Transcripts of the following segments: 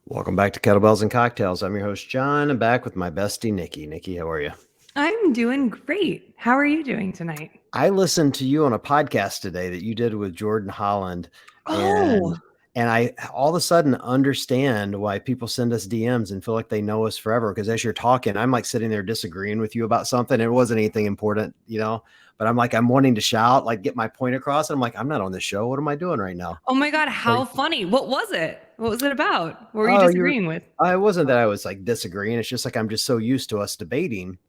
Welcome back to Kettlebells and Cocktails. I'm your host, John. I'm back with my bestie, Nikki. Nikki, how are you? I'm doing great. How are you doing tonight? I listened to you on a podcast today that you did with Jordan Holland, and Oh, and I all of a sudden understand why people send us DMs and feel like they know us forever. Because as you're talking, I'm like sitting there disagreeing with you about something. It wasn't anything important, but I'm wanting to shout, like get my point across. And I'm like, I'm not on this show. What am I doing right now? oh my God, Like, how funny. What was it? What was it about? What were you oh, you're. disagreeing with? I wasn't that I was like disagreeing. It's just like I'm just so used to us debating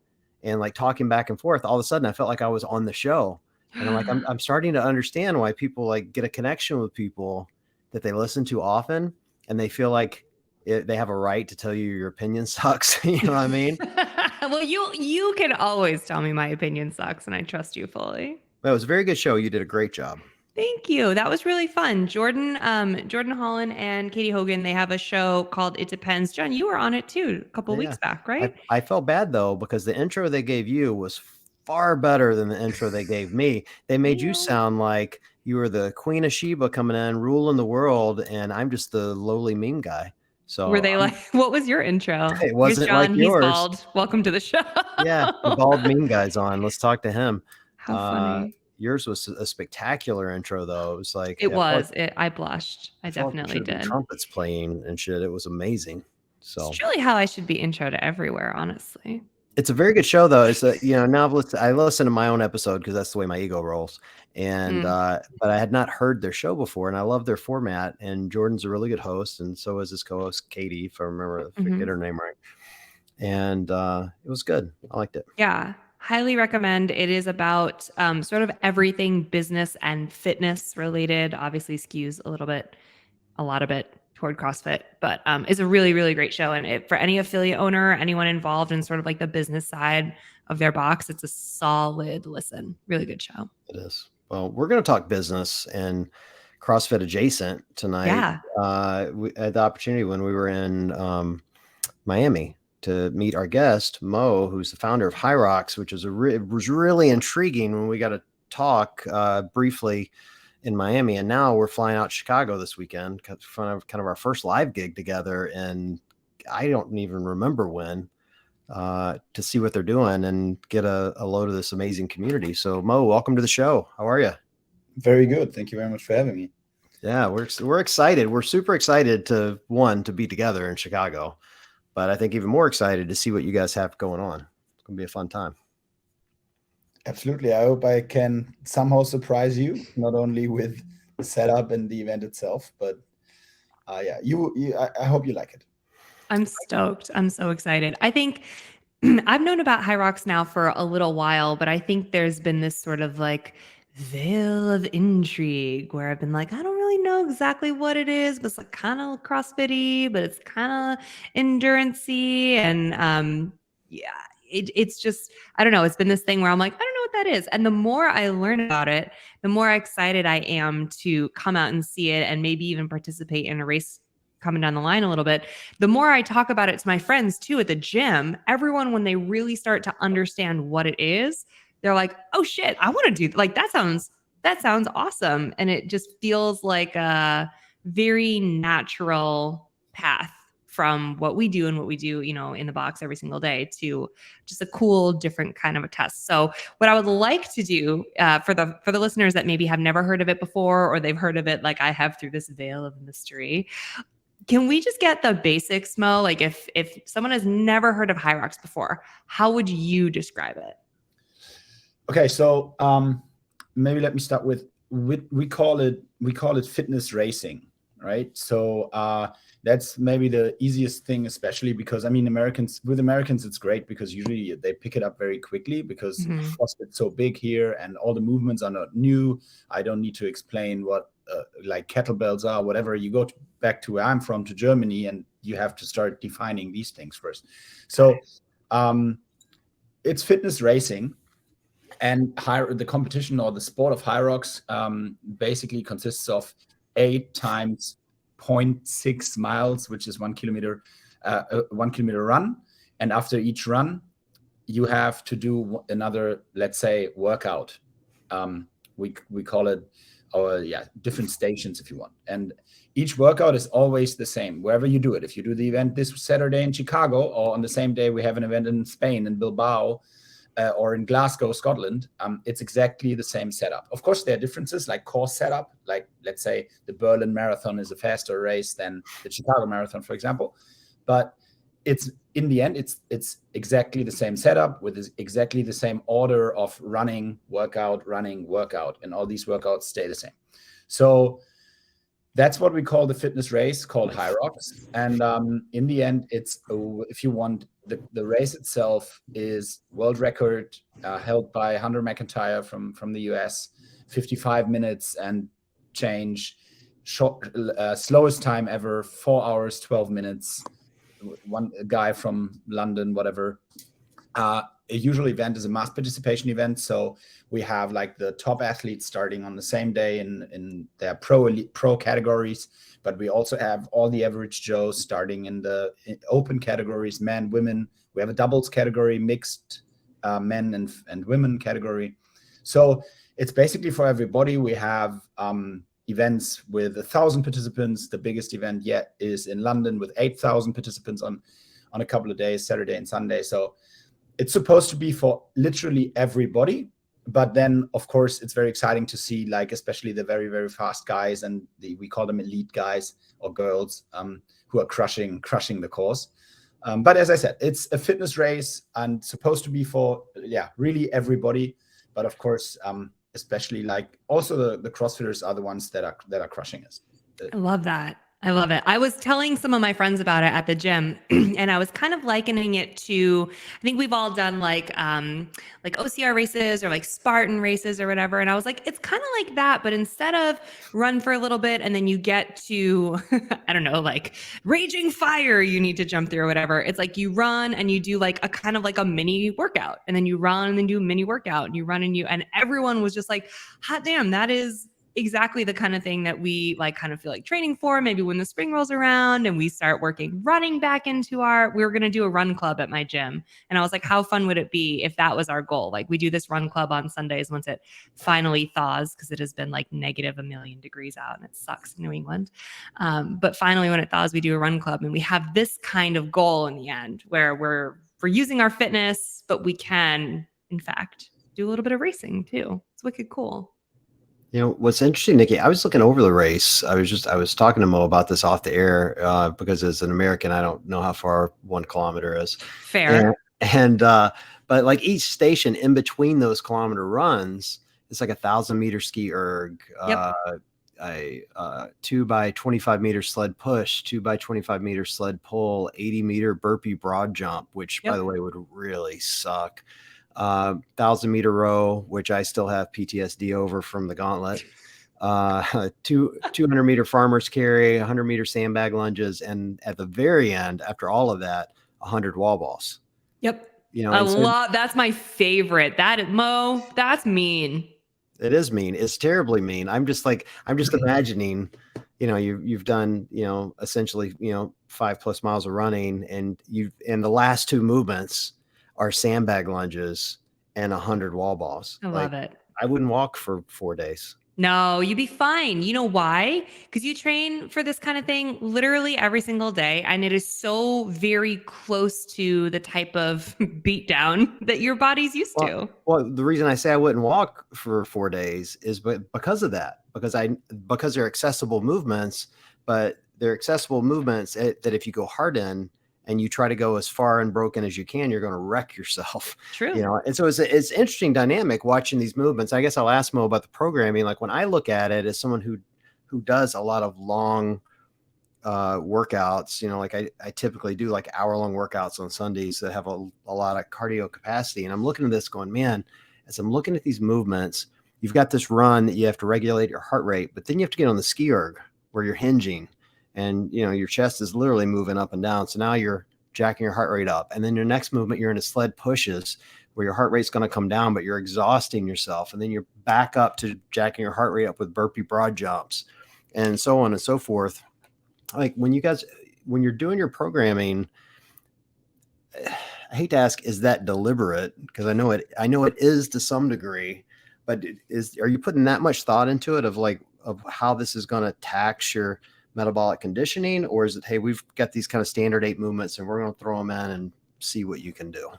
and like talking back and forth. All of a sudden, I felt like I was on the show, and I'm starting to understand why people like get a connection with people that they listen to often, and they feel like they have a right to tell you your opinion sucks. You know what I mean? Well, you can always tell me my opinion sucks and I trust you fully. But it was a very good show. You did a great job. Thank you. That was really fun. Jordan Holland and Katie Hogan, they have a show called It Depends. John, you were on it too a couple Yeah, weeks back, I right? I felt bad though because the intro they gave you was far better than the intro they gave me. They made you Ew. sound like you were the Queen of Sheba coming in, ruling the world, and I'm just the lowly mean guy. Were So they like, what was your intro? it Here's wasn't like John, he's yours. bald. Welcome to the show. Yeah, the bald mean guy's on. Let's talk to him. How Uh, funny. yours was a spectacular intro though. It was like It was. I blushed. I I felt like there definitely should have been did. trumpets playing and shit. It was amazing. It's So truly how I should be intro to everywhere, honestly. it's a very good show though. It's a now I listen to my own episode because that's the way my ego rolls. And Mm. but I had not heard their show before, and I love their format. And Jordan's a really good host, and so is his co-host Katie, if I remember, forget Hmm. her name right. And it was good. I liked it. Yeah. Highly recommend. It is about sort of everything business and fitness related. Obviously, skews a lot of it toward CrossFit, but it's a really, really great show. And for any affiliate owner, anyone involved in sort of like the business side of their box, it's a solid listen. Really good show. It is. Well, we're going to talk business and CrossFit adjacent tonight. Yeah. We had the opportunity when we were in Miami to meet our guest Mo, who's the founder of HYROX, which is it was really intriguing when we got to talk briefly in Miami, and now we're flying out to Chicago this weekend, kind of our first live gig together, and I don't even remember when to see what they're doing and get a load of this amazing community. So Mo, welcome to the show. How are you? Very good. Thank you very much for having me. Yeah, we're excited. We're super excited to be together in Chicago, but I think even more excited to see what you guys have going on. It's gonna be a fun time. Absolutely. I hope I can somehow surprise you, not only with the setup and the event itself, but yeah, I hope you like it. I'm stoked. I'm so excited. I think I've known about High Rocks now for a little while, but I think there's been this sort of like veil of intrigue where I've been like, I don't really know exactly what it is, but it's like kind of CrossFit-y, but it's kind of endurance-y. And yeah, it's just, I don't know. It's been this thing where I'm like, I don't know what that is. And the more I learn about it, the more excited I am to come out and see it and maybe even participate in a race coming down the line a little bit. The more I talk about it to my friends too at the gym, everyone, when they really start to understand what it is, they're like, oh shit, I want to do like that sounds awesome. And it just feels like a very natural path from what we do and what we do, in the box every single day to just a cool, different kind of a test. So what I would like to do for the listeners that maybe have never heard of it before, or they've heard of it like I have through this veil of mystery, can we just get the basics, Mo? Like if someone has never heard of HYROX before, how would you describe it? Okay, so maybe let me start with we call it fitness racing, right? So that's maybe the easiest thing, especially because Americans it's great because usually they pick it up very quickly because CrossFit's so big here and all the movements are not new. I don't need to explain what like kettlebells are, whatever. You go back to where I'm from, to Germany, and you have to start defining these things first. So it's fitness racing. And the competition or the sport of HYROX basically consists of 8 times 0.6 miles, which is 1 kilometer, 1 kilometer run. And after each run, you have to do another, let's say, workout. We call it different stations if you want. And each workout is always the same wherever you do it. If you do the event this Saturday in Chicago, or on the same day we have an event in Spain, in Bilbao, or in Glasgow, Scotland, it's exactly the same setup. Of course, there are differences like course setup. Like, let's say the Berlin Marathon is a faster race than the Chicago Marathon, for example. But it's, in the end, it's exactly the same setup with exactly the same order of running, workout, and all these workouts stay the same. So that's what we call the fitness race, called HYROX. And in the end, it's, if you want, the race itself is world record held by Hunter McIntyre from the US, 55 minutes and change, slowest time ever, 4 hours, 12 minutes. One guy from London, whatever. A usual event is a mass participation event. So we have like the top athletes starting on the same day in their pro categories, but we also have all the average Joes starting in the open categories, men, women. We have a doubles category, mixed men and women category. So it's basically for everybody. We have events with 1,000 participants. The biggest event yet is in London with 8,000 participants on a couple of days, Saturday and Sunday. So it's supposed to be for literally everybody. But then, of course, it's very exciting to see, like, especially the very, very fast guys, and we call them elite guys or girls, who are crushing the course. But as I said, it's a fitness race and supposed to be for, really everybody. But of course, especially like also the CrossFitters are the ones that are crushing us. I love that. I love it. I was telling some of my friends about it at the gym, and I was kind of likening it to, I think we've all done like OCR races or like Spartan races or whatever. And I was like, it's kind of like that, but instead of run for a little bit and then you get to, I don't know, like raging fire you need to jump through or whatever. It's like you run and you do like a kind of like a mini workout, and then you run and then do a mini workout, and you run and everyone was just like, hot damn, that is exactly the kind of thing that we like kind of feel like training for. Maybe when the spring rolls around and we start working running back into we were going to do a run club at my gym. And I was like, how fun would it be if that was our goal? Like, we do this run club on Sundays once it finally thaws, because it has been like negative 1,000,000 degrees out and it sucks in New England. But finally, when it thaws, we do a run club, and we have this kind of goal in the end where we're using our fitness, but we can, in fact, do a little bit of racing too. It's wicked cool. You know, what's interesting, Nikki, I was looking over the race. I was talking to Mo about this off the air, because as an American, I don't know how far 1 kilometer is. Fair. But like each station in between those kilometer runs, it's like 1,000 meter ski erg, a 2 by 25 meter sled push, 2 by 25 meter sled pull, 80 meter burpee broad jump, which by the way would really suck. 1,000 meter row, which I still have PTSD over from the gauntlet, 200 meter farmer's carry, 100 meter sandbag lunges, and at the very end, after all of that, 100 wall balls. Yep. You know, that's my favorite. Mo, that's mean. It is mean. It's terribly mean. I'm just imagining, you know, you've done, you know, essentially, you know, 5+ miles of running, and the last 2 movements are sandbag lunges and 100 wall balls. I love it. I wouldn't walk for 4 days. No, you'd be fine. You know why? Because you train for this kind of thing literally every single day. And it is so very close to the type of beatdown that your body's used to. Well, the reason I say I wouldn't walk for 4 days is because of that, because they're accessible movements, but they're accessible movements that if you go hard in, and you try to go as far unbroken as you can, you're going to wreck yourself. True. You know, and so it's interesting dynamic watching these movements. I guess I'll ask Mo about the programming. Like, when I look at it as someone who does a lot of long workouts, you know, like I typically do like hour-long workouts on Sundays that have a lot of cardio capacity. And I'm looking at this going, man, as I'm looking at these movements, you've got this run that you have to regulate your heart rate, but then you have to get on the ski erg where you're hinging. And, you know, your chest is literally moving up and down. So now you're jacking your heart rate up. And then your next movement, you're in a sled pushes where your heart rate's going to come down, but you're exhausting yourself. And then you're back up to jacking your heart rate up with burpee broad jumps and so on and so forth. Like, when you're doing your programming, I hate to ask, is that deliberate? Because I know it is to some degree, but are you putting that much thought into it of like, of how this is going to tax your metabolic conditioning, or is it, hey, we've got these kind of standard 8 movements and we're going to throw them in and see what you can do?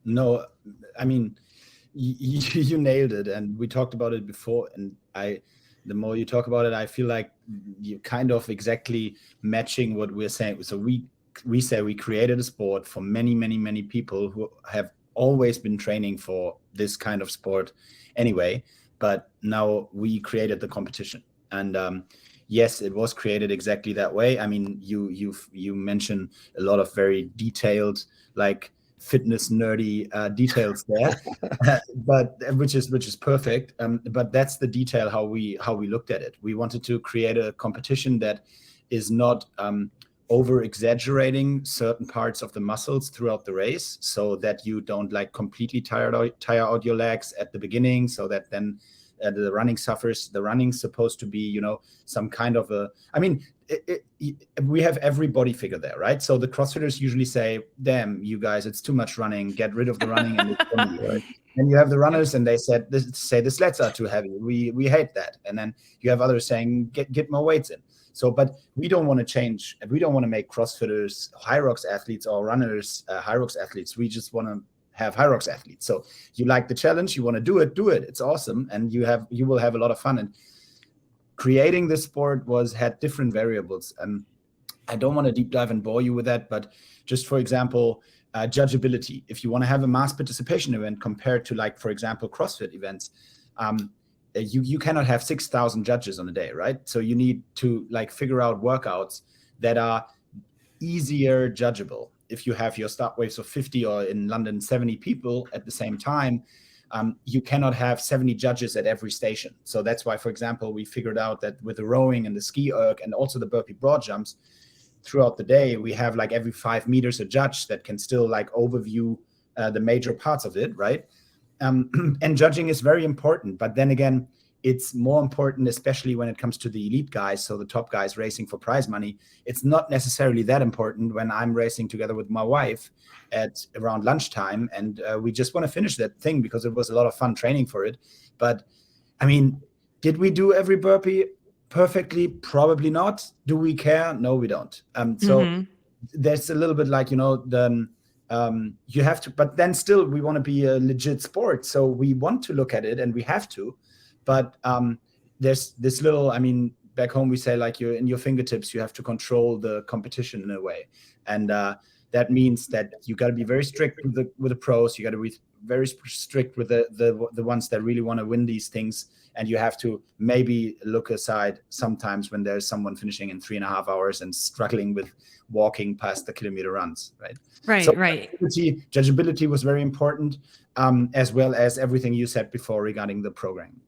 No, I mean, you nailed it, and we talked about it before. And the more you talk about it, I feel like you kind of exactly matching what we're saying. So we say we created a sport for many, many, many people who have always been training for this kind of sport anyway, but now we created the competition. And yes, it was created exactly that way. I mean, you mentioned a lot of very detailed, like fitness nerdy details there, but which is perfect. But that's the detail how we looked at it. We wanted to create a competition that is not over exaggerating certain parts of the muscles throughout the race, so that you don't like completely tire out your legs at the beginning, so that then the running suffers. The running's supposed to be, you know, some kind of a, I mean, we have every body figure there, right? So the CrossFitters usually say, damn, you guys, it's too much running, get rid of the running. And it's funny, right? And you have the runners and they say the sleds are too heavy. We hate that. And then you have others saying, get more weights in. So, but we don't want to change. We don't want to make CrossFitters HYROX athletes or runners HYROX athletes. We just want to have HYROX athletes. So you like the challenge, you want to do it. It's awesome. And you will have a lot of fun. And creating this sport had different variables. I don't want to deep dive and bore you with that, but just for example, judgeability. If you want to have a mass participation event compared to, like, for example, CrossFit events, you cannot have 6,000 judges on a day, right? So you need to like figure out workouts that are easier judgeable. If you have your start waves of 50 or in London 70 people at the same time, you cannot have 70 judges at every station. So that's why, for example, we figured out that with the rowing and the ski erg and also the burpee broad jumps, throughout the day, we have like every 5 meters a judge that can still like overview the major parts of it, right? And judging is very important, but then again, it's more important, especially when it comes to the elite guys, so the top guys racing for prize money. It's not necessarily that important when I'm racing together with my wife at around lunchtime, and we just want to finish that thing because it was a lot of fun training for it. But I mean, did we do every burpee perfectly? Probably not. Do we care? No, we don't. So there's a little bit like, you know, you have to, but then still we want to be a legit sport. So we want to look at it and we have to, but there's this little, I mean, back home we say like you're in your fingertips, you have to control the competition in a way. And that means that you got to be very strict with the pros. You got to be very strict with the ones that really want to win these things. And you have to maybe look aside sometimes when there's someone finishing in 3.5 hours and struggling with walking past the kilometer runs, right? Right, so right. Judgeability was very important, as well as everything you said before regarding the program.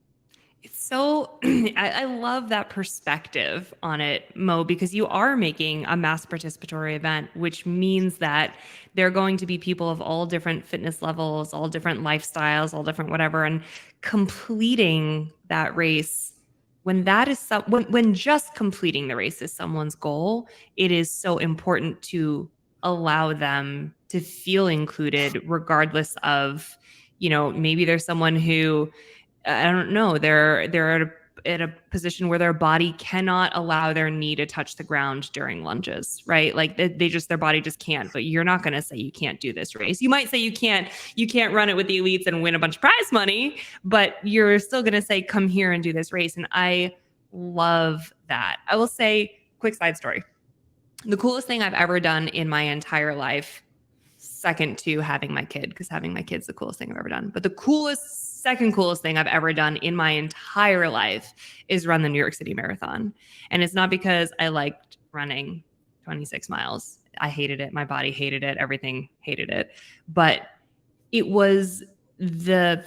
It's so, I love that perspective on it, Mo, because you are making a mass participatory event, which means that there are going to be people of all different fitness levels, all different lifestyles, all different whatever, and completing that race, when that is when just completing the race is someone's goal, it is so important to allow them to feel included, regardless of, you know, maybe there's someone who, I don't know, they're at a position where their body cannot allow their knee to touch the ground during lunges, right? Like their body just can't. But you're not going to say you can't do this race. You might say you can't run it with the elites and win a bunch of prize money, but you're still going to say, come here and do this race. And I love that. I will say, quick side story. The coolest thing I've ever done in my entire life, second to having my kid, because having my kid's the coolest thing I've ever done. But the second coolest thing I've ever done in my entire life is run the New York City Marathon. And it's not because I liked running 26 miles. I hated it. My body hated it. Everything hated it. But it was the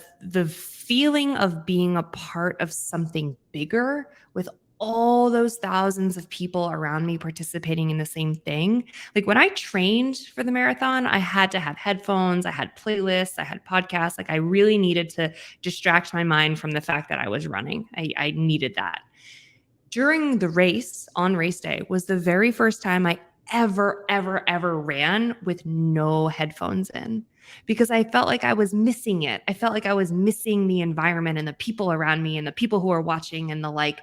feeling of being a part of something bigger with all those thousands of people around me participating in the same thing. Like when I trained for the marathon, I had to have headphones, I had playlists, I had podcasts. Like I really needed to distract my mind from the fact that I was running. I needed that. During the race, on race day, was the very first time I ever ran with no headphones in, because I felt like I was missing it. I felt like I was missing the environment and the people around me and the people who are watching and the like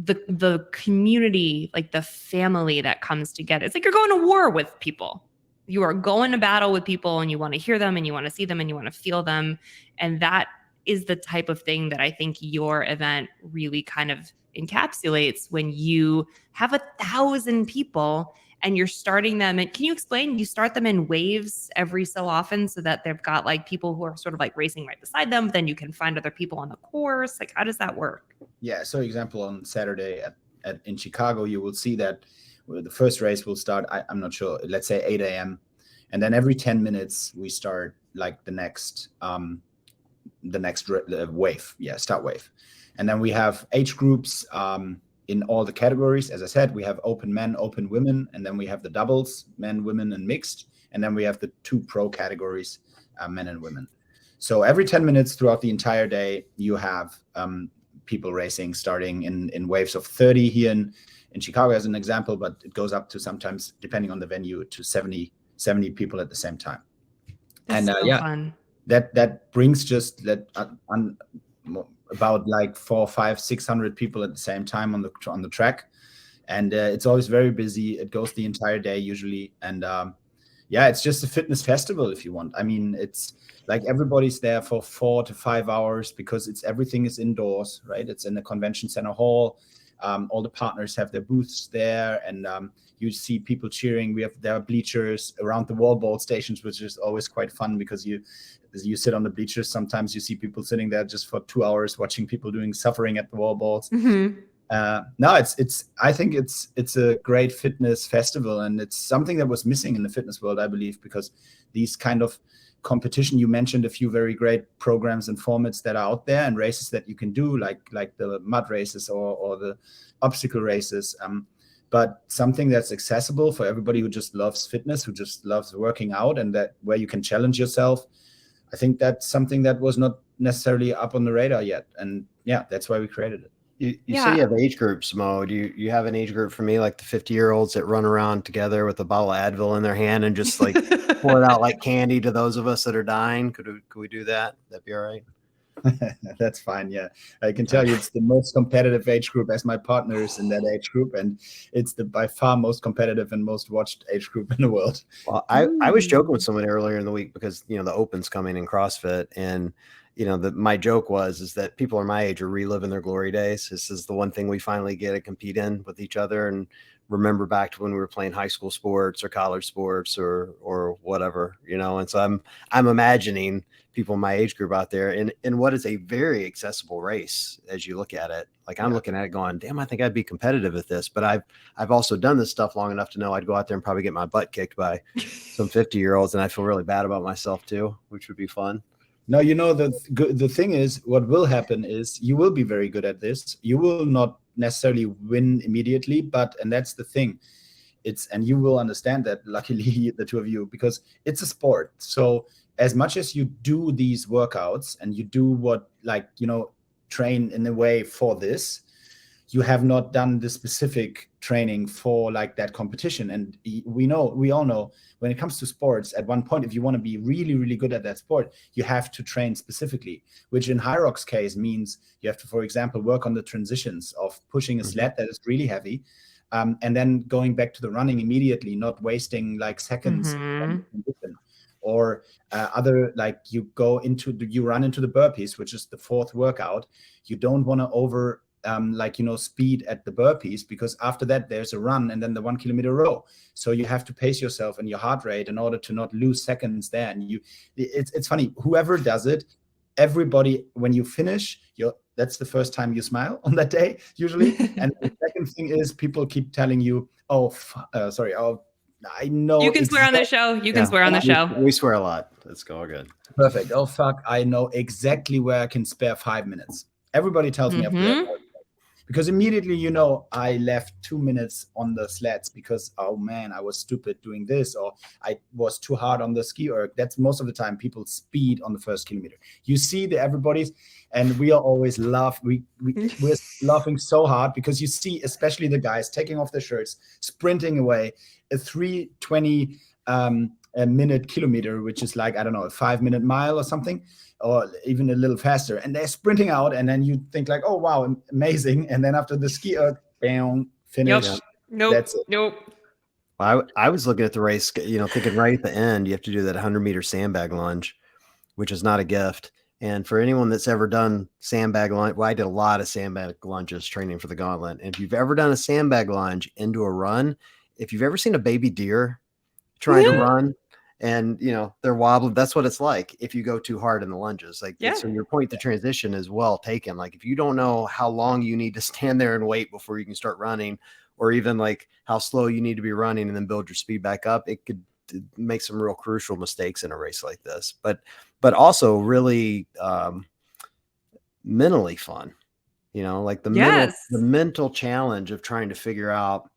the community, like the family that comes together. It's like you're going to war with people. You are going to battle with people, and you want to hear them, and you want to see them, and you want to feel them. And that is the type of thing that I think your event really kind of encapsulates, when you have 1,000 people and you're starting them. And can you explain, you start them in waves every so often, so that they've got like people who are sort of like racing right beside them. Then you can find other people on the course. Like, how does that work? Yeah. So example, on Saturday in Chicago, you will see that the first race will start, I'm not sure, let's say 8 a.m. And then every 10 minutes we start like the next wave. Yeah. Start wave. And then we have age groups, in all the categories. As I said, we have open men, open women, and then we have the doubles, men, women, and mixed. And then we have the 2 pro categories, men and women. So every 10 minutes throughout the entire day, you have people racing, starting in waves of 30 here in Chicago as an example, but it goes up to sometimes, depending on the venue, to 70 people at the same time. That's so fun. That brings just about like 400, 500, 600 people at the same time on the track, and it's always very busy. It goes the entire day usually, and it's just a fitness festival if you want. I mean, it's like everybody's there for 4 to 5 hours because everything is indoors, right? It's in the convention center hall. All the partners have their booths there, and you see people cheering. There are bleachers around the wall ball stations, which is always quite fun because you sit on the bleachers. Sometimes you see people sitting there just for 2 hours watching people suffering at the wall balls. Mm-hmm. I think it's a great fitness festival, and it's something that was missing in the fitness world, I believe, because these kind of competition, you mentioned a few very great programs and formats that are out there, and races that you can do, like the mud races or the obstacle races, but something that's accessible for everybody who just loves fitness, who just loves working out, and that where you can challenge yourself. I think that's something that was not necessarily up on the radar yet, and that's why we created it. You say you have age groups, Mo. Do you have an age group for me, like the 50-year-olds that run around together with a bottle of Advil in their hand and just like pour it out like candy to those of us that are dying? Could we do that? That'd be all right. That's fine. Yeah, I can tell you it's the most competitive age group, as my partner is in that age group, and it's the by far most competitive and most watched age group in the world. Well, I was joking with someone earlier in the week because the Open's coming in CrossFit, and my joke is that people are my age are reliving their glory days. This is the one thing we finally get to compete in with each other and remember back to when we were playing high school sports or college sports or whatever, And so I'm imagining people in my age group out there in what is a very accessible race as you look at it. Like I'm looking at it going, damn, I think I'd be competitive at this. But I've also done this stuff long enough to know I'd go out there and probably get my butt kicked by some 50-year-olds, and I feel really bad about myself too, which would be fun. No, the thing is, what will happen is you will be very good at this. You will not necessarily win immediately, and that's the thing. And you will understand that, luckily, the two of you, because it's a sport. So as much as you do these workouts and you do train in a way for this, you have not done the specific training for like that competition. And we all know when it comes to sports, at one point, if you want to be really, really good at that sport, you have to train specifically, which in HYROX case means you have to, for example, work on the transitions of pushing a sled that is really heavy, and then going back to the running immediately, not wasting like seconds on the transition. Or other, like you run into the burpees, which is the fourth workout. You don't want to speed at the burpees, because after that there's a run and then the 1 kilometer row. So you have to pace yourself and your heart rate in order to not lose seconds there. And it's funny, whoever does it, everybody, when you finish, that's the first time you smile on that day usually. And the second thing is people keep telling you, I know you can swear on the show. You can swear on the show. We swear a lot. Let's go. Good. Perfect. Oh fuck, I know exactly where I can spare 5 minutes. Everybody tells me after that. Because immediately, I left 2 minutes on the sleds because, oh man, I was stupid doing this, or I was too hard on the ski erg. That's most of the time people speed on the first kilometer. You see everybody's, and we are always we're laughing so hard because you see, especially the guys taking off their shirts, sprinting away, a 3:20 minute kilometer, which is like, I don't know, a 5-minute mile or something, or even a little faster. And they're sprinting out, and then you think like, oh, wow, amazing. And then after the ski erg, bam, finish. Yep. Nope. That's it. Nope. I was looking at the race, thinking right at the end, you have to do that 100-meter sandbag lunge, which is not a gift. And for anyone that's ever done sandbag lunge, well, I did a lot of sandbag lunges training for the gauntlet. And if you've ever done a sandbag lunge into a run, if you've ever seen a baby deer trying to run and, they're wobbling, that's what it's like if you go too hard in the lunges. Like, so your point to transition is well taken. Like, if you don't know how long you need to stand there and wait before you can start running, or even like how slow you need to be running and then build your speed back up, it could make some real crucial mistakes in a race like this. But also really mentally fun, like the mental challenge of trying to figure out,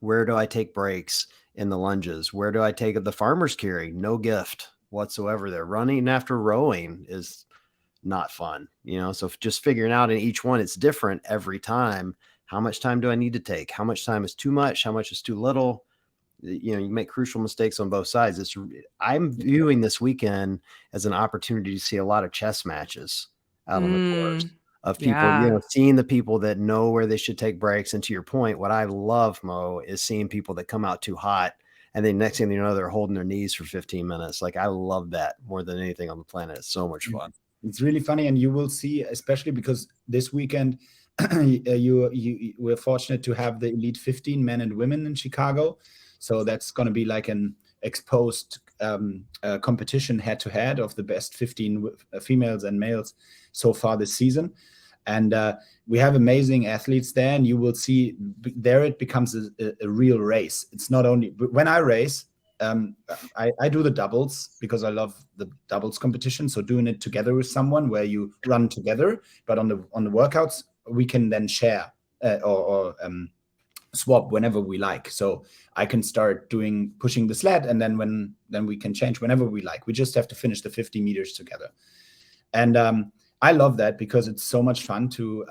where do I take breaks in the lunges? Where do I take the farmer's carry? No gift whatsoever there. Running after rowing is not fun, so just figuring out in each one, it's different every time. How much time do I need to take? How much time is too much? How much is too little? You make crucial mistakes on both sides. I'm viewing this weekend as an opportunity to see a lot of chess matches out on the course of people, seeing the people that know where they should take breaks. And to your point, what I love, Mo, is seeing people that come out too hot, and then next thing you know, they're holding their knees for 15 minutes. Like, I love that more than anything on the planet. It's so much fun. It's really funny. And you will see, especially because this weekend, we're fortunate to have the Elite 15 men and women in Chicago. So that's going to be like an exposed competition head-to-head of the best 15 females and males so far this season. And we have amazing athletes there, and you will see there it becomes a real race. It's not only when I race, I do the doubles because I love the doubles competition. So doing it together with someone where you run together, but on the workouts, we can then share or swap whenever we like. So I can start pushing the sled, and then we can change whenever we like. We just have to finish the 50 meters together. And I love that because it's so much fun to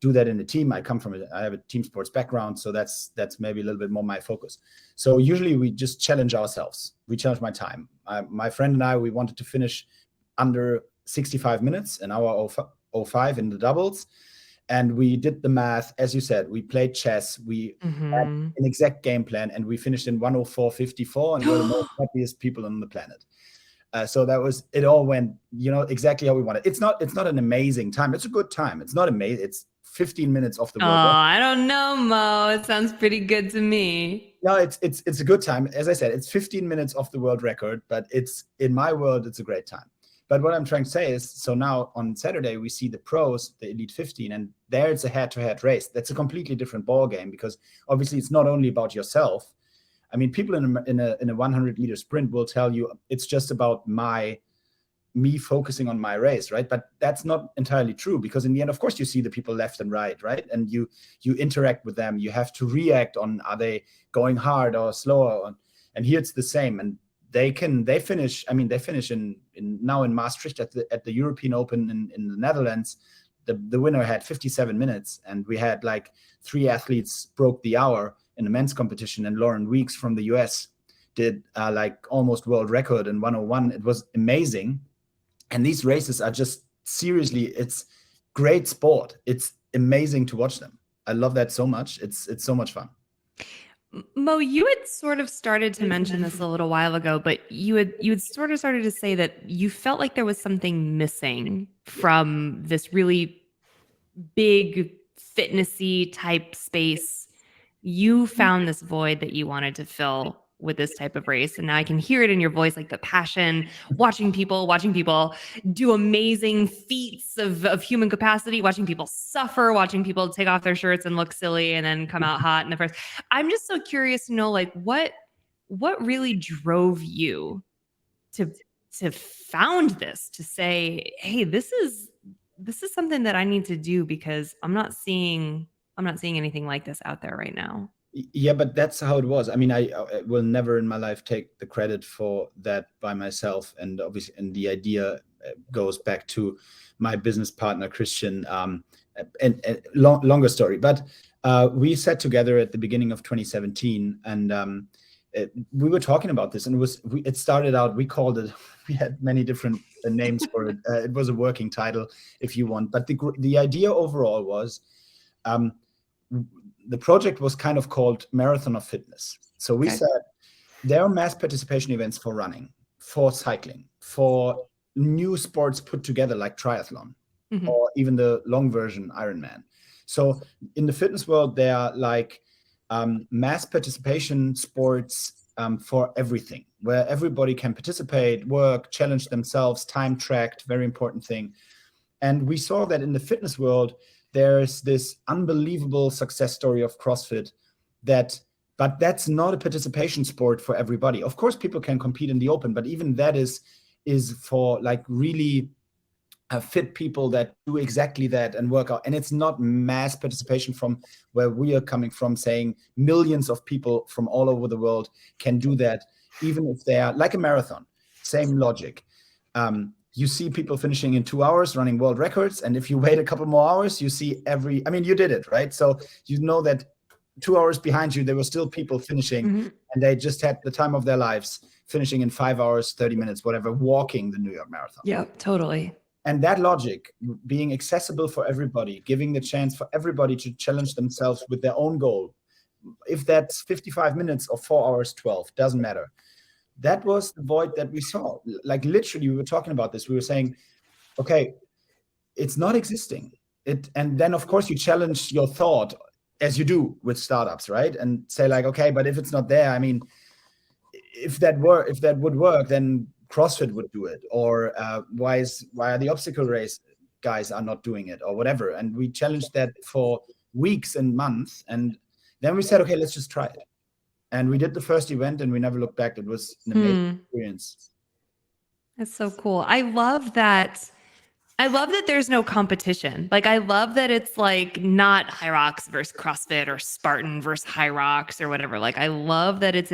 do that in a team. I have a team sports background, so that's maybe a little bit more my focus. So usually we just challenge ourselves. We challenge my time. My friend and I, we wanted to finish under 65 minutes, an hour 05 in the doubles. And we did the math, as you said, we played chess, we had an exact game plan, and we finished in 104.54, and we're the most happiest people on the planet. So it all went, exactly how we wanted. It's not an amazing time. It's a good time. It's not amazing. It's 15 minutes off the world record. I don't know, Mo. It sounds pretty good to me. No, it's a good time. As I said, it's 15 minutes off the world record, but in my world, it's a great time. But what I'm trying to say is, so now on Saturday, we see the pros, the Elite 15, and there it's a head-to-head race. That's a completely different ball game because obviously it's not only about yourself. I mean, people in a 100-meter sprint will tell you it's just about me focusing on my race, right? But that's not entirely true because in the end, of course, you see the people left and right? And you interact with them. You have to react on, are they going hard or slower? And here it's the same. And they finish in now in Maastricht at the European Open in the Netherlands. The winner had 57 minutes, and we had like 3 athletes broke the hour in the men's competition, and Lauren Weeks from the US did like almost world record in 101. It was amazing. And these races are just seriously, it's great sport. It's amazing to watch them. I love that so much. It's so much fun. Mo, you had sort of started to mention this a little while ago, but you had sort of started to say that you felt like there was something missing from this really big fitnessy type space. You found this void that you wanted to fill with this type of race. And now I can hear it in your voice, like the passion, watching people do amazing feats of human capacity, watching people suffer, watching people take off their shirts and look silly and then come out hot in the first. I'm just so curious to know, like, what really drove you to found this, to say, hey, this is something that I need to do because I'm not seeing anything like this out there right now. Yeah, but that's how it was. I mean, I will never in my life take the credit for that by myself. And obviously, and the idea goes back to my business partner, Christian, and longer story. But we sat together at the beginning of 2017, and we were talking about this, and it started out, we called it, we had many different names for it. It was a working title if you want, but the idea overall was, the project was kind of called Marathon of Fitness. So we said there are mass participation events for running, for cycling, for new sports put together like triathlon, or even the long version Ironman. So in the fitness world, there are like mass participation sports for everything, where everybody can participate, work, challenge themselves, time tracked, very important thing. And we saw that in the fitness world, there's this unbelievable success story of CrossFit but that's not a participation sport for everybody. Of course, people can compete in the open, but even that is for like really fit people that do exactly that and work out. And it's not mass participation from where we are coming from, saying millions of people from all over the world can do that, even if they are like a marathon. Same logic. You see people finishing in 2 hours, running world records. And if you wait a couple more hours, you see you did it, right? So you know that 2 hours behind you, there were still people finishing, and they just had the time of their lives, finishing in 5 hours, 30 minutes, whatever, walking the New York Marathon. Yeah, totally. And that logic, being accessible for everybody, giving the chance for everybody to challenge themselves with their own goal, if that's 55 minutes or 4 hours, 12, doesn't matter. That was the void that we saw. Like literally, we were talking about this. We were saying, okay, it's not existing. And then, of course, you challenge your thought, as you do with startups, right? And say like, okay, but if it's not there, I mean, if that would work, then CrossFit would do it. Or why are the obstacle race guys are not doing it, or whatever? And we challenged that for weeks and months. And then we said, okay, let's just try it. And we did the first event, and we never looked back. It was an amazing experience. That's so cool. I love that. I love that there's no competition. Like, I love that it's like not HYROX versus CrossFit or Spartan versus HYROX or whatever. Like, I love that it is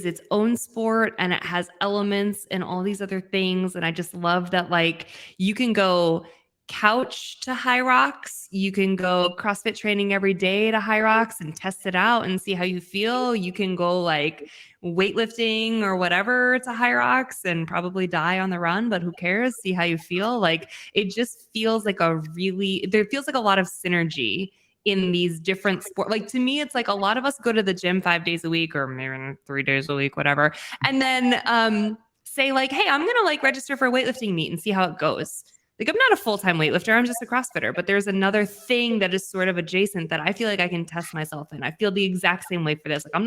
its own sport, and it has elements and all these other things. And I just love that, like, you can go couch to HYROX. You can go CrossFit training every day to HYROX and test it out and see how you feel. You can go like weightlifting or whatever to HYROX and probably die on the run, but who cares? See how you feel. Like, it just feels like there feels like a lot of synergy in these different sports. Like, to me, it's like a lot of us go to the gym 5 days a week, or maybe 3 days a week, whatever. And then say like, hey, I'm going to like register for a weightlifting meet and see how it goes. Like, I'm not a full-time weightlifter. I'm just a CrossFitter, but there's another thing that is sort of adjacent that I feel like I can test myself in. I feel the exact same way for this. Like, I'm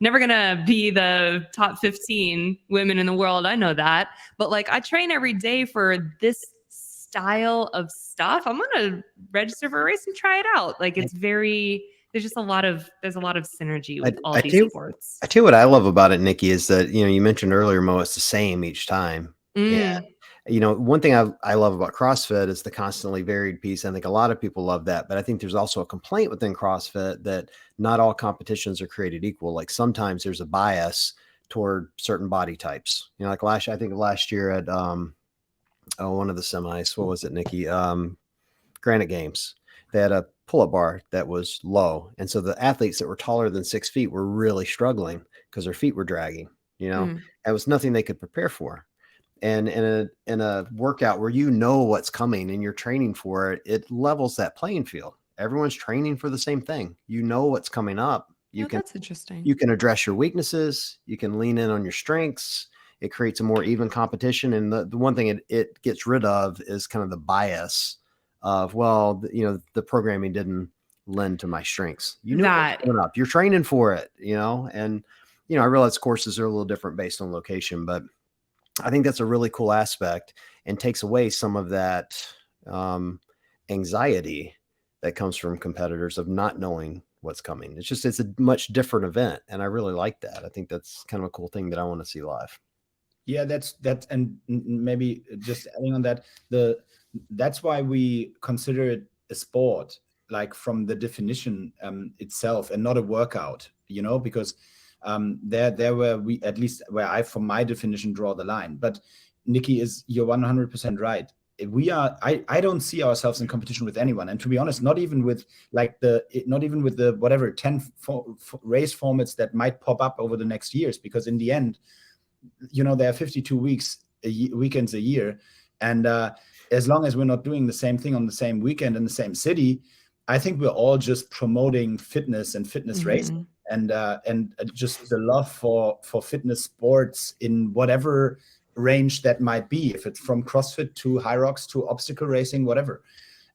never going to be the top 15 women in the world. I know that. But like, I train every day for this style of stuff. I'm going to register for a race and try it out. Like, there's a lot of synergy with all these sports. I tell you what I love about it, Nikki, is that, you mentioned earlier, Mo, it's the same each time. Yeah. One thing I love about CrossFit is the constantly varied piece. I think a lot of people love that, but I think there's also a complaint within CrossFit that not all competitions are created equal. Like, sometimes there's a bias toward certain body types. Like I think last year at one of the semis, what was it, Nikki? Granite Games. They had a pull-up bar that was low, and so the athletes that were taller than 6 feet were really struggling because their feet were dragging. It was nothing they could prepare for. And in a workout where what's coming and you're training for it, it levels that playing field. Everyone's training for the same thing. What's coming up. That's interesting. You can address your weaknesses. You can lean in on your strengths. It creates a more even competition. And the one thing it gets rid of is kind of the bias of, the programming didn't lend to my strengths. What's coming up. You're training for it, and, I realize courses are a little different based on location, but I think that's a really cool aspect and takes away some of that anxiety that comes from competitors of not knowing what's coming. It's a much different event. And I really like that. I think that's kind of a cool thing that I want to see live. Yeah, that's, and maybe just adding on that, that's why we consider it a sport, like from the definition itself, and not a workout, because there where we, at least where I, from my definition, draw the line. But Nikki, you're 100% right. I don't see ourselves in competition with anyone, and to be honest, not even with the whatever 10 race formats that might pop up over the next years, because in the end, there are 52 weekends a year, and as long as we're not doing the same thing on the same weekend in the same city, I think we're all just promoting fitness and fitness racing, and just the love for fitness sports in whatever range that might be, if it's from CrossFit to HYROX to obstacle racing, whatever.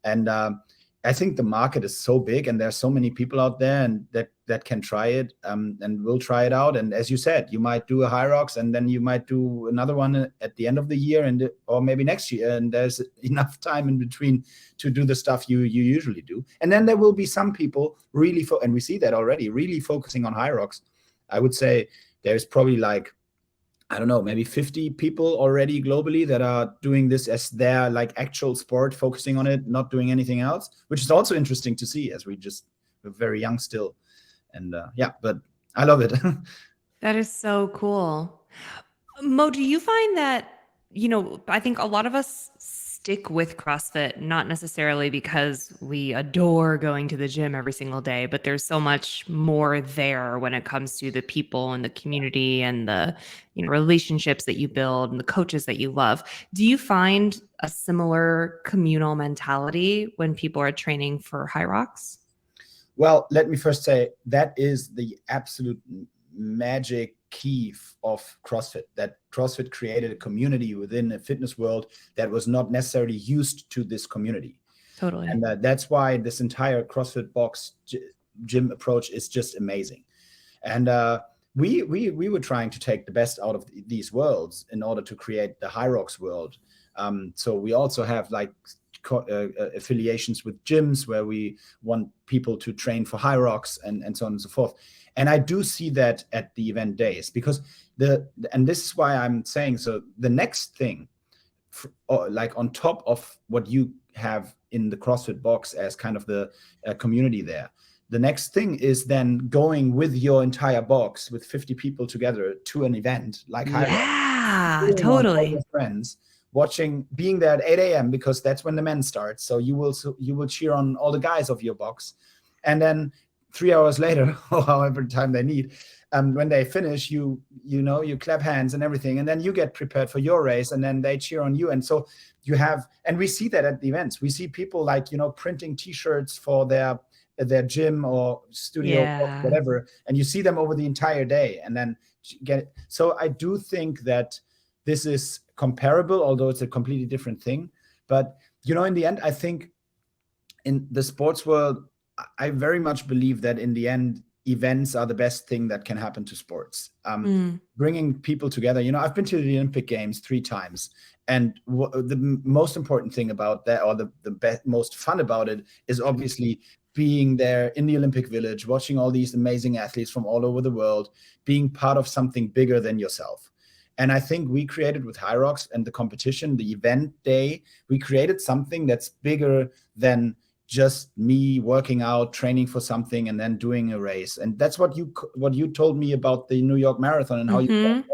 And I think the market is so big, and there's so many people out there and that can try it, and will try it out. And as you said, you might do a HYROX, and then you might do another one at the end of the year, or maybe next year. And there's enough time in between to do the stuff you usually do. And then there will be some people really, and we see that already, really focusing on HYROX. I would say there's probably like, I don't know, maybe 50 people already globally that are doing this as their like actual sport, focusing on it, not doing anything else, which is also interesting to see, as we're very young still. And but I love it. That is so cool. Mo, do you find that, I think a lot of us stick with CrossFit, not necessarily because we adore going to the gym every single day, but there's so much more there when it comes to the people and the community and the relationships that you build and the coaches that you love. Do you find a similar communal mentality when people are training for HYROX? Well, let me first say that is the absolute magic key of CrossFit, that CrossFit created a community within a fitness world that was not necessarily used to this community. Totally. And that's why this entire CrossFit box gym approach is just amazing. And we were trying to take the best out of these worlds in order to create the HYROX world. So we also have like affiliations with gyms where we want people to train for HYROX and so on and so forth. And I do see that at the event days, because and this is why I'm saying, so the next thing, like on top of what you have in the CrossFit box as kind of the community there, the next thing is then going with your entire box with 50 people together to an event like HYROX. Yeah, totally. Friends, watching, being there at 8 a.m. because that's when the men start. So you will cheer on all the guys of your box, and then 3 hours later, or however time they need, when they finish, you clap hands and everything, and then you get prepared for your race, and then they cheer on you. And so you have, and we see that at the events. We see people like printing T-shirts for their gym or studio or whatever, and you see them over the entire day, and then get it. So I do think that this is comparable, although it's a completely different thing. But in the end, I think in the sports world, I very much believe that in the end, events are the best thing that can happen to sports. Bringing people together. I've been to the Olympic Games 3 times, and the most important thing about that, or the most fun about it, is obviously being there in the Olympic Village, watching all these amazing athletes from all over the world, being part of something bigger than yourself. And I think we created with HYROX and the competition, the event day, we created something that's bigger than just me working out, training for something, and then doing a race. And that's what you told me about the New York Marathon and how you got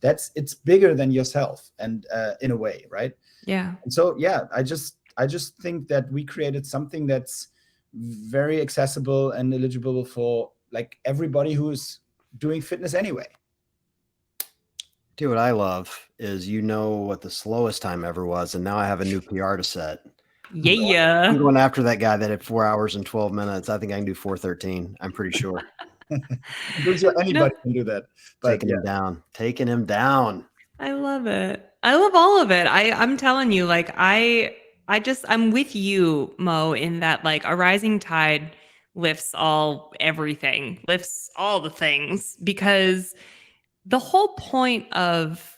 there. It's bigger than yourself, and in a way, right? Yeah. And so I just think that we created something that's very accessible and eligible for like everybody who's doing fitness anyway. Dude, what I love is what the slowest time ever was, and now I have a new PR to set. Yeah. I'm going after that guy that had 4 hours and 12 minutes. I think I can do 4:13. I'm pretty sure. I'm pretty sure anybody can do that. But Taking him down. I love it. I love all of it. I'm telling you, like, I'm with you, Mo, in that like a rising tide lifts all the things, because the whole point of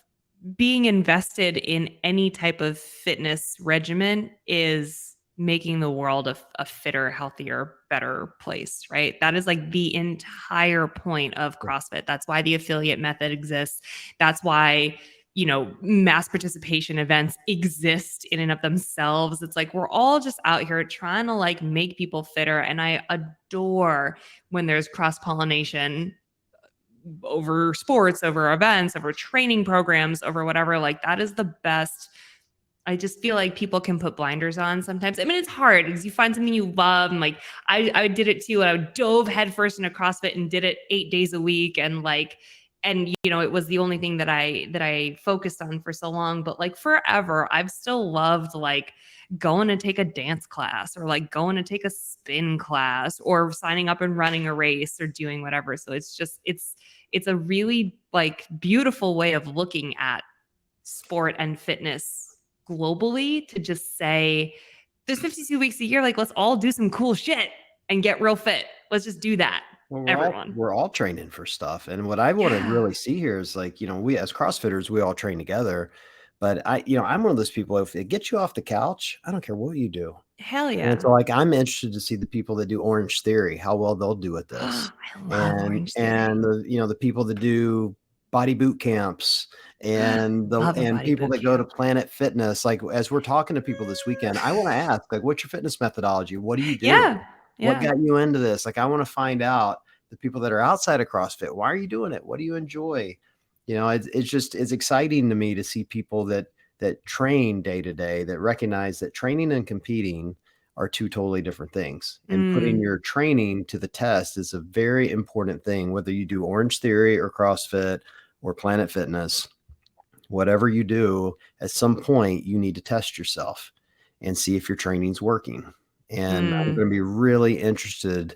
being invested in any type of fitness regimen is making the world a fitter, healthier, better place, right? That is like the entire point of CrossFit. That's why the affiliate method exists. That's why, mass participation events exist in and of themselves. It's like, we're all just out here trying to like make people fitter. And I adore when there's cross-pollination over sports, over events, over training programs, over whatever. Like, that is the best I just feel like people can put blinders on sometimes. I mean, it's hard because you find something you love. And like, I did it too. I dove headfirst into CrossFit and did it 8 days a week. And like, and you know, it was the only thing that I focused on for so long, but like forever, I've still loved like going to take a dance class or like going to take a spin class or signing up and running a race or doing whatever. So it's just, it's a really like beautiful way of looking at sport and fitness globally, to just say there's 52 weeks a year. Like, let's all do some cool shit and get real fit. Let's just do that. Well, Everyone. we're all training for stuff. And what I want to really see here is like, you know, we as CrossFitters, we all train together. But I'm one of those people, if it gets you off the couch, I don't care what you do. Hell yeah. And so like, I'm interested to see the people that do Orange Theory, how well they'll do at this. I love Orange Theory. And the people that do body boot camps and people that go to Planet Fitness. Like, as we're talking to people this weekend, I want to ask, like, what's your fitness methodology? What do you do? Yeah. What got you into this? Like, I want to find out the people that are outside of CrossFit. Why are you doing it? What do you enjoy? You know, it's exciting to me to see people that train day to day, that recognize that training and competing are two totally different things. And putting your training to the test is a very important thing, whether you do Orange Theory or CrossFit or Planet Fitness. Whatever you do, at some point, you need to test yourself and see if your training's working. And I'm going to be really interested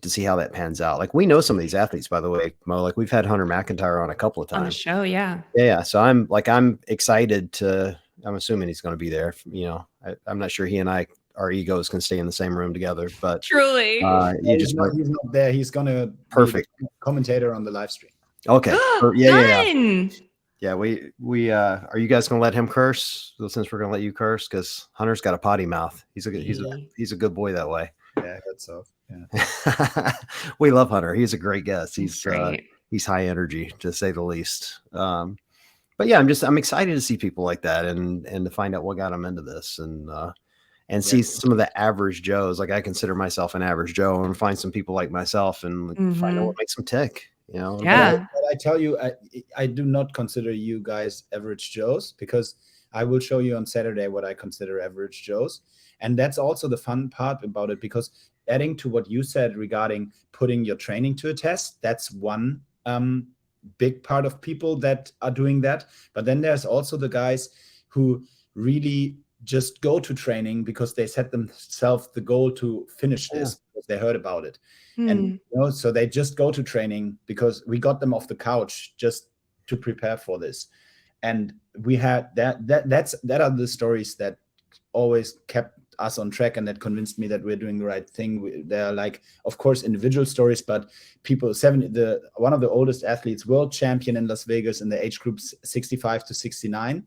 to see how that pans out. Like, we know some of these athletes, by the way, Mo, like we've had Hunter McIntyre on a couple of times. On the show, yeah. Yeah. So I'm excited I'm assuming he's going to be there. You know, I'm not sure he and our egos can stay in the same room together, but truly, he's not there. He's going to perfect be the commentator on the live stream. Okay. Yeah. Yeah, we are you guys gonna let him curse? Well, since we're gonna let you curse, because Hunter's got a potty mouth. He's a good boy that way. Yeah, that's so. Yeah. We love Hunter. He's a great guest. He's great. He's high energy, to say the least. But yeah, I'm excited to see people like that and to find out what got them into this and see some of the average Joes. Like, I consider myself an average Joe, and find some people like myself and find out what makes them tick. You know, yeah. But I tell you, I do not consider you guys average Joes, because I will show you on Saturday what I consider average Joes. And that's also the fun part about it, because adding to what you said regarding putting your training to a test, that's one big part of people that are doing that. But then there's also the guys who really just go to training because they set themselves the goal to finish this, because they heard about it. And so they just go to training because we got them off the couch just to prepare for this. And we had that are the stories that always kept us on track and that convinced me that we're doing the right thing. They're like, of course, individual stories, but people, one of the oldest athletes, world champion in Las Vegas in the age groups 65 to 69,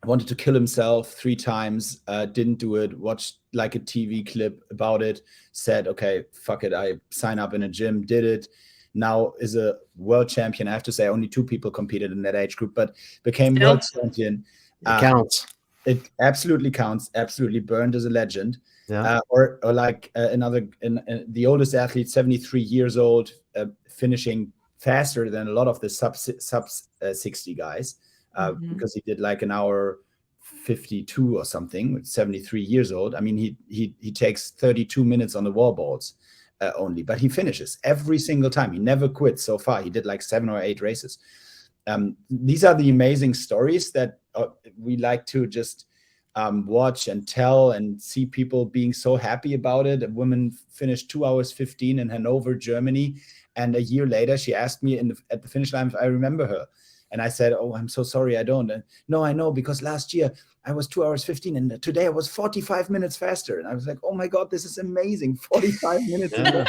wanted to kill himself 3 times, didn't do it, watched like a TV clip about it, said, okay, fuck it, I sign up in a gym, did it. Now is a world champion. I have to say only 2 people competed in that age group, but became world champion. It counts. It absolutely counts. Absolutely burned as a legend. Yeah. Or like the oldest athlete, 73 years old, finishing faster than a lot of the sub 60 guys. Because he did like an hour 52 or something, with 73 years old. I mean, he takes 32 minutes on the wall balls only, but he finishes every single time. He never quits so far. He did like 7 or 8 races. These are the amazing stories that we like to just watch and tell and see people being so happy about it. A woman finished 2 hours 15 in Hanover, Germany. And a year later, she asked me at the finish line if I remember her. And I said, oh, I'm so sorry, I don't. And, no, I know, because last year I was 2 hours 15 and today I was 45 minutes faster. And I was like, oh my God, this is amazing. 45 minutes. Yeah.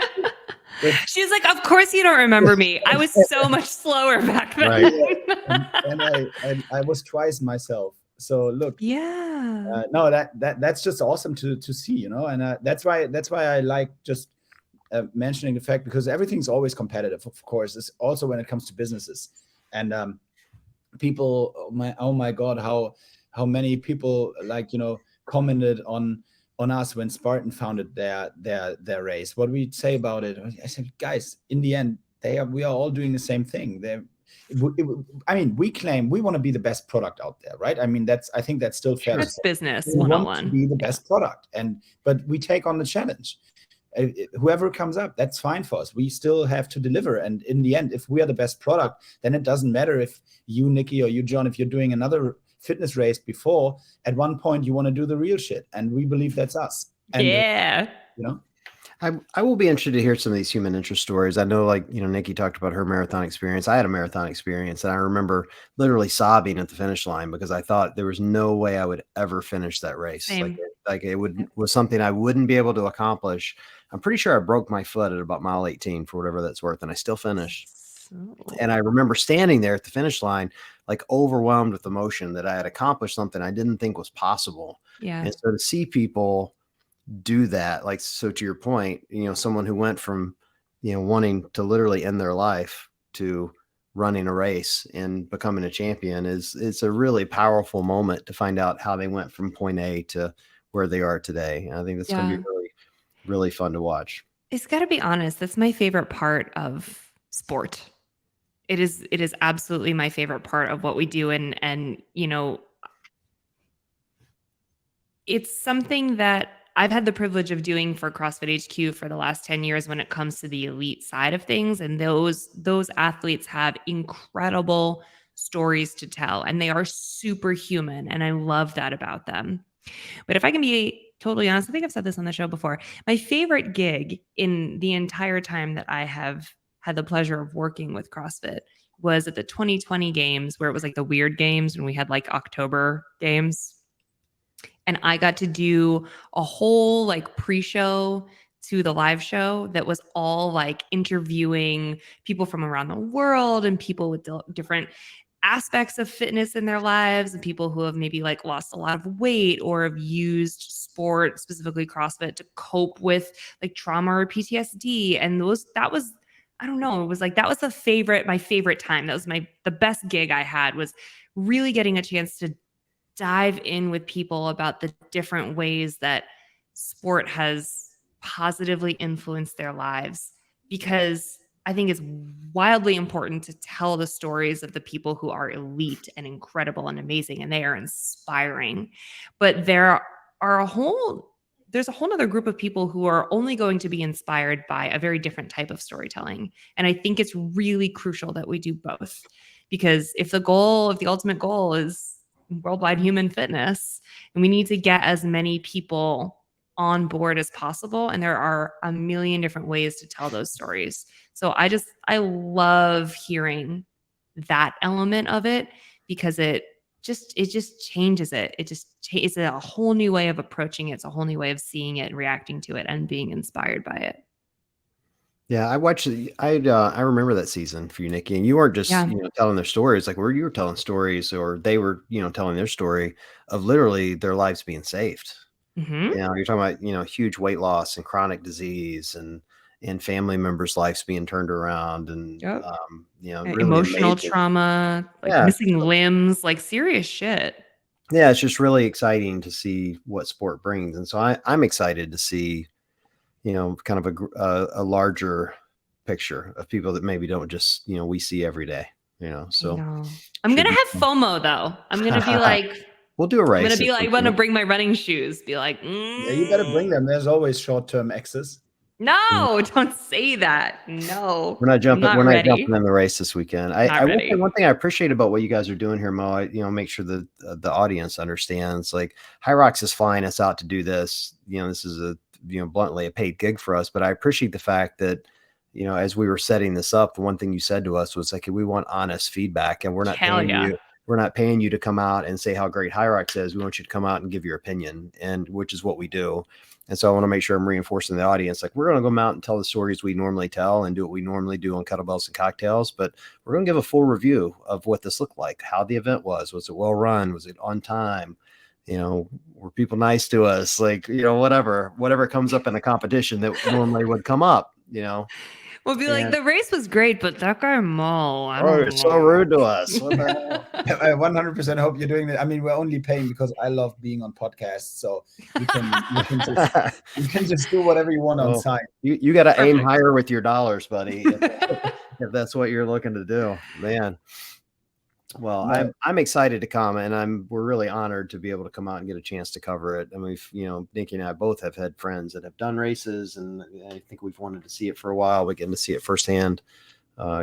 She's like, of course you don't remember me. I was so much slower back then. Right. and I was twice myself. So look, no, that's just awesome to see, you know, and that's why I like just mentioning the fact, because everything's always competitive, of course. It's also when it comes to businesses. And people, oh my God, how many people, like, you know, commented on us when Spartan founded their race. What we say about it, I said, guys, in the end, we are all doing the same thing. I mean, we claim we want to be the best product out there, right? I mean, I think that's still fair. That's business We want 101. to be the best product, but we take on the challenge. Whoever comes up, that's fine for us. We still have to deliver. And in the end, if we are the best product, then it doesn't matter if you, Nikki, or you, John, if you're doing another fitness race before, at one point you want to do the real shit. And we believe that's us. And, yeah. You know, I will be interested to hear some of these human interest stories. I know, like, Nikki talked about her marathon experience. I had a marathon experience, and I remember literally sobbing at the finish line because I thought there was no way I would ever finish that race. Same. Like it was something I wouldn't be able to accomplish. I'm pretty sure I broke my foot at about mile 18 for whatever that's worth, and I still finished. And I remember standing there at the finish line, like overwhelmed with emotion that I had accomplished something I didn't think was possible. Yeah. And so to see people do that, like, so to your point, someone who went from, wanting to literally end their life to running a race and becoming a champion it's a really powerful moment to find out how they went from point A to where they are today. And I think that's going to be really, really fun to watch. It's got to be honest. That's my favorite part of sport. It is absolutely my favorite part of what we do. And, it's something that I've had the privilege of doing for CrossFit HQ for the last 10 years when it comes to the elite side of things. And those athletes have incredible stories to tell, and they are superhuman. And I love that about them. But if I can be totally honest, I think I've said this on the show before. My favorite gig in the entire time that I have had the pleasure of working with CrossFit was at the 2020 games, where it was like the weird games when we had like October games. And I got to do a whole like pre-show to the live show that was all like interviewing people from around the world and people with different aspects of fitness in their lives, and people who have maybe like lost a lot of weight or have used sport, specifically CrossFit, to cope with like trauma or PTSD. And that was, I don't know, it was like, that was my favorite time. That was the best gig I had, was really getting a chance to dive in with people about the different ways that sport has positively influenced their lives. Because I think it's wildly important to tell the stories of the people who are elite and incredible and amazing, and they are inspiring. But there's a whole other group of people who are only going to be inspired by a very different type of storytelling. And I think it's really crucial that we do both, because if the ultimate goal is worldwide human fitness, and we need to get as many people on board as possible, and there are a million different ways to tell those stories. So I love hearing that element of it, because it just changes it. It's a whole new way of approaching it. It's a whole new way of seeing it and reacting to it and being inspired by it. Yeah, I watched. I remember that season for you, Nikki, and you weren't just telling their stories. Like, where you were telling stories, or they were telling their story of literally their lives being saved. Mm-hmm. You're talking about huge weight loss and chronic disease and family members' lives being turned around, and really emotional amazing trauma, like missing limbs, like serious shit. Yeah, it's just really exciting to see what sport brings, and so I'm excited to see kind of a larger picture of people that maybe don't just we see every day. So I'm gonna have FOMO though. I'm gonna be like. We'll do a race. I'm going to be like, want to bring my running shoes. Be like, Yeah, you better bring them. There's always short-term X's. No, don't say that. No, we're not jumping. We're not jumping in the race this weekend. I will say one thing I appreciate about what you guys are doing here, Mo. Make sure the audience understands. Like, HYROX is flying us out to do this. This is a bluntly a paid gig for us, but I appreciate the fact that as we were setting this up, the one thing you said to us was like, we want honest feedback, and we're not paying you. We're not paying you to come out and say how great HYROX is. We want you to come out and give your opinion, and which is what we do. And so I want to make sure I'm reinforcing the audience. Like, we're going to go out and tell the stories we normally tell and do what we normally do on Kettlebells and Cocktails, but we're going to give a full review of what this looked like, how the event was. Was it well run? Was it on time? Were people nice to us? Like, whatever comes up in a competition that normally would come up, We'll be like, the race was great, but that guy Mo, it's so rude to us. I 100% hope you're doing that. I mean, we're only paying because I love being on podcasts, so you can just do whatever you want on site. You got to aim higher with your dollars, buddy. if that's what you're looking to do, man. Well, No. I'm excited to come, and we're really honored to be able to come out and get a chance to cover it. And we've, Nikki and I both have had friends that have done races, and I think we've wanted to see it for a while. But getting to see it firsthand,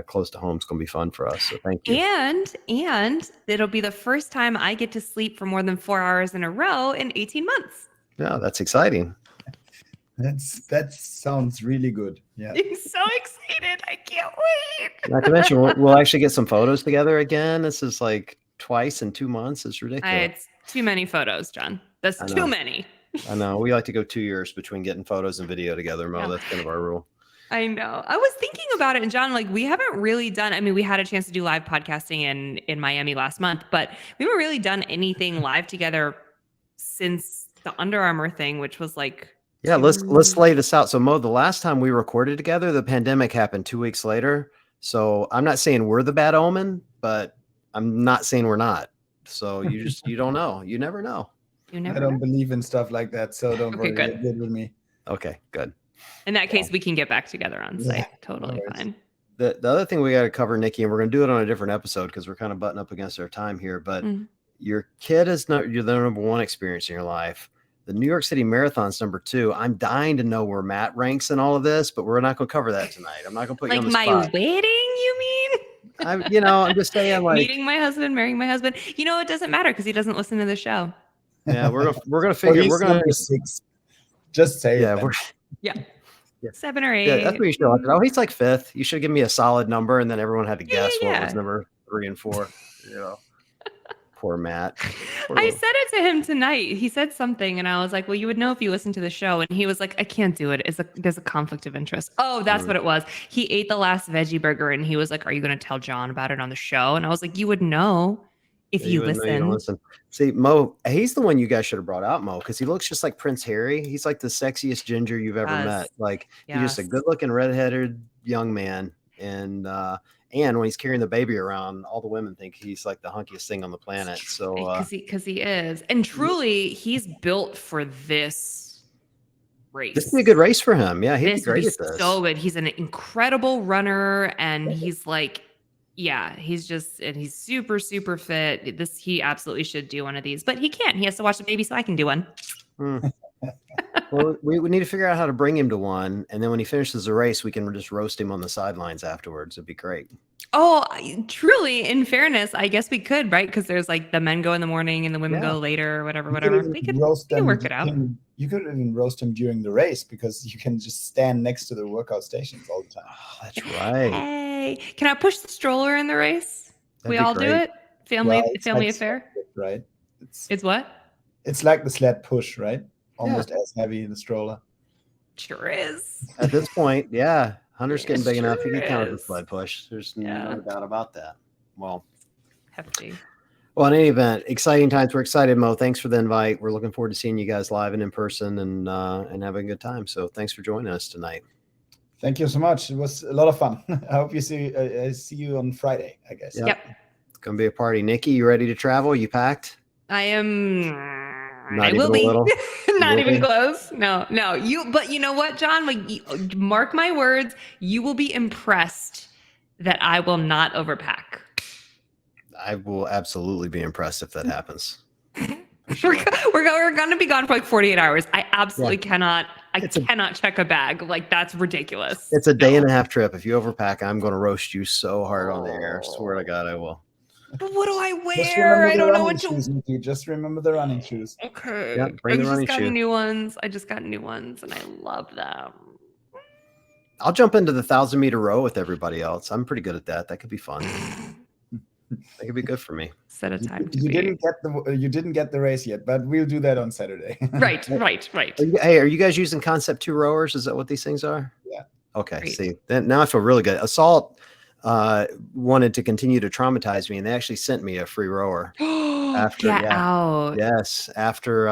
close to home, is going to be fun for us. So thank you. And it'll be the first time I get to sleep for more than 4 hours in a row in 18 months. Yeah, that's exciting. That sounds really good. Yeah. I'm so excited. I can't wait. Not to mention, we'll actually get some photos together again. This is like twice in 2 months. It's ridiculous. It's too many photos, John. That's too many. I know. We like to go 2 years between getting photos and video together, Mo. Yeah. That's kind of our rule. I know. I was thinking about it, and John, like we haven't really done. I mean, we had a chance to do live podcasting in Miami last month, but we haven't really done anything live together since the Under Armour thing, which was like. Yeah, let's lay this out. So Mo, the last time we recorded together, the pandemic happened 2 weeks later. So I'm not saying we're the bad omen, but I'm not saying we're not. So you don't know. You never know. You never. I don't believe in stuff like that, so don't worry. Good. You're good with me. Okay, good. In that case, we can get back together on site. Yeah, Totally no worries. fine. The other thing we got to cover, Nikki, and we're going to do it on a different episode because we're kind of butting up against our time here. But your kid is not you're the number one experience in your life. The New York City Marathon's number 2. I'm dying to know where Matt ranks in all of this, but we're not going to cover that tonight. I'm not going to put you on the Like spot. my wedding, you mean? I'm just saying, like, Meeting my husband, marrying my husband. It doesn't matter because he doesn't listen to the show. yeah, we're gonna figure. He's We're gonna number 6. Just say yeah, it. we're, Yeah. Yeah. 7 or 8. yeah. That's what you should look at. Oh, he's like 5th. You should give me a solid number, and then everyone had to guess what yeah. was number 3 and 4. Poor Matt. Poor I little- said it to him tonight. He said something, and I was like, well, you would know if you listened to the show. And he was like, I can't do it. There's a conflict of interest. Oh, that's what it was. He ate the last veggie burger, and he was like, are you going to tell John about it on the show? And I was like, you would know if you wouldn't know you don't listen. See, Mo, he's the one you guys should have brought out, Mo, because he looks just like Prince Harry. He's like the sexiest ginger you've ever Yes. met. Like he's just a Yes. good-looking, redheaded young man, and when he's carrying the baby around, all the women think he's like the hunkiest thing on the planet. So Because he is. And truly, he's built for this race. this would be a good race for him. Yeah, he'd be This would great be at this. so good. He's an incredible runner, and he's like, he's super, super fit. He absolutely should do one of these, but he can't. He has to watch the baby so I can do one. Well, we need to figure out how to bring him to one, and then when he finishes the race, we can just roast him on the sidelines afterwards. It'd be great. Oh, truly, in fairness, I guess we could, right? Because there's like the men go in the morning and the women Yeah. go later, or whatever. You We could roast we them can work it out. You could even roast him during the race because you can just stand next to the workout stations all the time. Oh, that's right. Hey, can I push the stroller in the race? That'd we be all do great. it? Family It's family like affair? sled, right? It's what? It's like the sled push, right? Almost as heavy in the stroller. Sure is. At this point, yeah, Hunter's getting big enough. He sure can count as a is. sled push. There's Yeah. no doubt about that. Hefty. Well, in any event, exciting times. We're excited, Mo. Thanks for the invite. We're looking forward to seeing you guys live and in person, and having a good time. So thanks for joining us tonight. Thank you so much. It was a lot of fun. I hope you see you on Friday, I guess. Yeah. Yep. It's gonna be a party. Nikki, you ready to travel? You packed? I am. Not I even will a be. little? Not will even be? close. No. But you know what, John? Mark my words. You will be impressed that I will not overpack. I will absolutely be impressed if that happens. We're going to be gone for like 48 hours. I absolutely cannot. I It's a- cannot check a bag. Like that's ridiculous. It's a day and a half trip. If you overpack, I'm going to roast you so hard on the air. Swear to God, I will. But what do I Just wear? remember I the don't know running what to. shoes, Nikki. Just remember the running shoes. Okay. Yeah, bring the I running just got shoe. new ones. I just got new ones, and I love them. I'll jump into the 1,000-meter row with everybody else. I'm pretty good at that. That could be fun. That could be good for me. Set a time to You be. didn't get the race yet, but we'll do that on Saturday. Right. Are you guys using Concept 2 rowers? Is that what these things are? Yeah. Okay. Great. See, then now I feel really good. Assault wanted to continue to traumatize me, and they actually sent me a free rower. After- Get yeah. out. Yes, after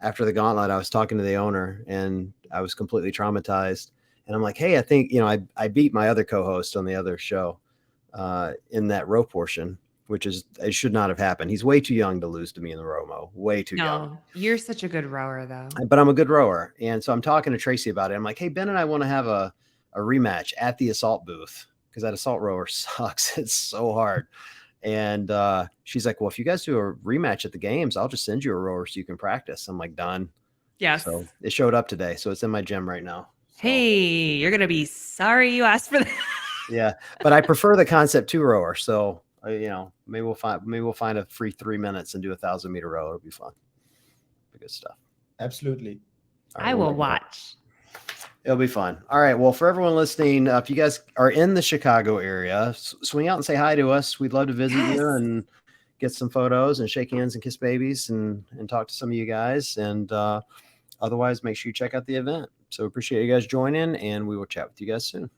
the gauntlet, I was talking to the owner, and I was completely traumatized. And I'm like, hey, I think I beat my other co-host on the other show in that row portion, which it should not have happened. He's way too young to lose to me in the row, Mo. Way too young. No, you're such a good rower, though. But I'm a good rower, and so I'm talking to Tracy about it. I'm like, hey, Ben and I want to have a rematch at the Assault booth. because that assault rower sucks. It's so hard. And she's like, well, if you guys do a rematch at the games, I'll just send you a rower so you can practice. I'm like, done. Yes. So it showed up today. So it's in my gym right now. So, hey, you're going to be sorry you asked for that. yeah. But I prefer the Concept 2 rower. So, you know, maybe we'll find a free 3 minutes and do a 1,000-meter row. It'll be fun. Good stuff. Absolutely. All right, I will watch. It'll be fun. All right. Well, for everyone listening, if you guys are in the Chicago area, swing out and say hi to us. We'd love to visit you and get some photos and shake hands and kiss babies and talk to some of you guys. And otherwise, make sure you check out the event. So appreciate you guys joining, and we will chat with you guys soon.